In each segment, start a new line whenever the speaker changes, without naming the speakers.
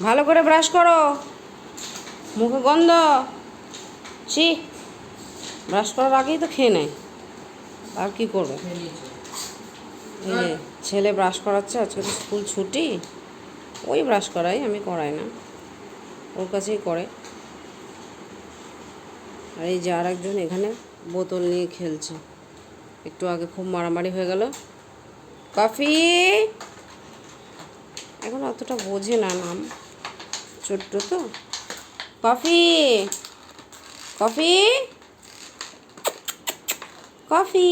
ভালো করে ব্রাশ করো, মুখে গন্ধ। ছি, ব্রাশ করার আগেই তো খেয়ে নেয়, আর কি করবে। এই যে ছেলে ব্রাশ করাচ্ছে, আজকে তো স্কুল ছুটি। ওই ব্রাশ করাই, আমি করাই না, ওর কাছেই করে। আর এই যে আর একজন এখানে বোতল নিয়ে খেলছে। একটু আগে খুব মারামারি হয়ে গেল। কফি, এখন অতটা বোঝে না নাম, ছোট্ট তো। কফি, কফি, কফি,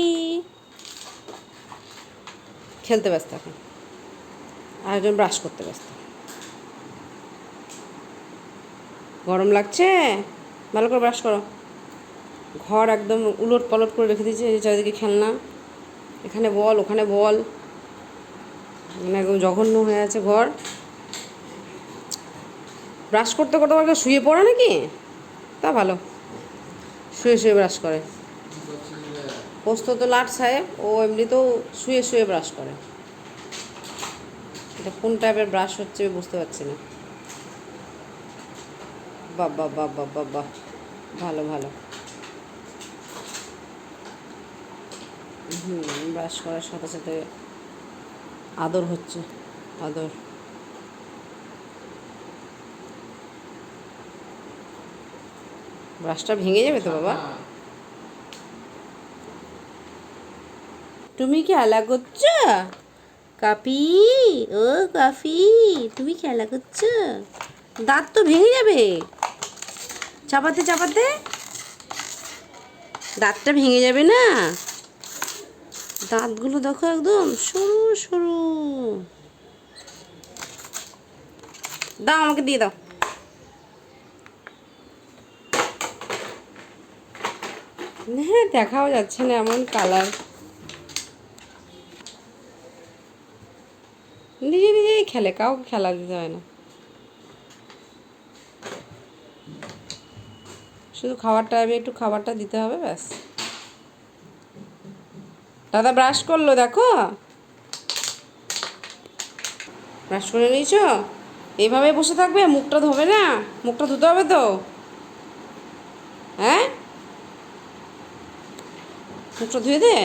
খেলতে ব্যস্ত এখন, আর একজন ব্রাশ করতে ব্যস্ত। গরম লাগছে, ভালো করে ব্রাশ করো। ঘর একদম উলট পালট করে রেখে দিয়েছে, এই চারিদিকে খেলনা, এখানে বল ওখানে বল, মানে একদম জঘন্য হয়ে আছে ঘর। ব্রাশ করতে করতে আমাকে শুয়ে পড়ে নাকি? তা ভালো, শুয়ে শুয়ে ব্রাশ করে। পোস্ত তো লাট সাহেব, ও এমনিতেও শুয়ে শুয়ে ব্রাশ করে। এটা কোন টাইপের ব্রাশ হচ্ছে বুঝতে পারছি না। বাবা বাবা বাবা, ভালো ভালো। ব্রাশ করার সাথে সাথে আদর হচ্ছে, আদর। ব্রাশটা ভেঙে যাবে তো বাবা। তুমি খেলা করছো কাপি? ও কাফি, তুমি খেলা করছো? দাঁত তো ভেঙে যাবে, চাপাতে চাপাতে দাঁতটা ভেঙে যাবে না? দাঁতগুলো দেখো একদম সরু সরু। দাও, আমাকে দিয়ে দাও। হ্যাঁ, দেখাও যাচ্ছে না এমন কালার। নিজে নিজেই খেলে, কাউকে খেলা দিতে হয় না। শুধু খাবার টাইমে একটু খাবারটা দিতে হবে, ব্যাস। দাদা ব্রাশ করলো, দেখো ব্রাশ করে নিয়েছো। এইভাবে বসে থাকবে, মুখটা ধোবে না? মুখটা ধুতে হবে তো, হ্যাঁ? মুখটা ধুয়ে দে,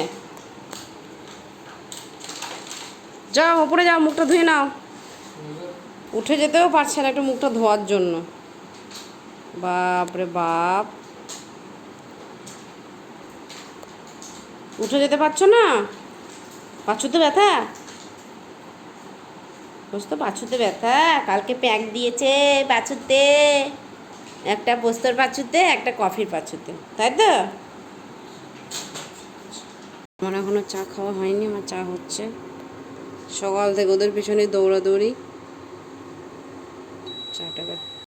যাও ওপরে যাও, মুখটা ধুয়ে নাও। উঠে যেতেও পারছে না একটু মুখটা ধোয়ার জন্য। বাপ রে বাপ, উঠে যেতে পারছো না? পাছুতে ব্যথা, বুঝতো পাছুতে ব্যথা। কালকে প্যাক দিয়েছে পাছুতে, একটা পোস্তর পাছুতে, একটা কফির পাছুতে, তাই তো? আমার এখনো চা খাওয়া হয়নি, আমার চা হচ্ছে। সকাল থেকে ওদের পিছনে দৌড়াদৌড়ি।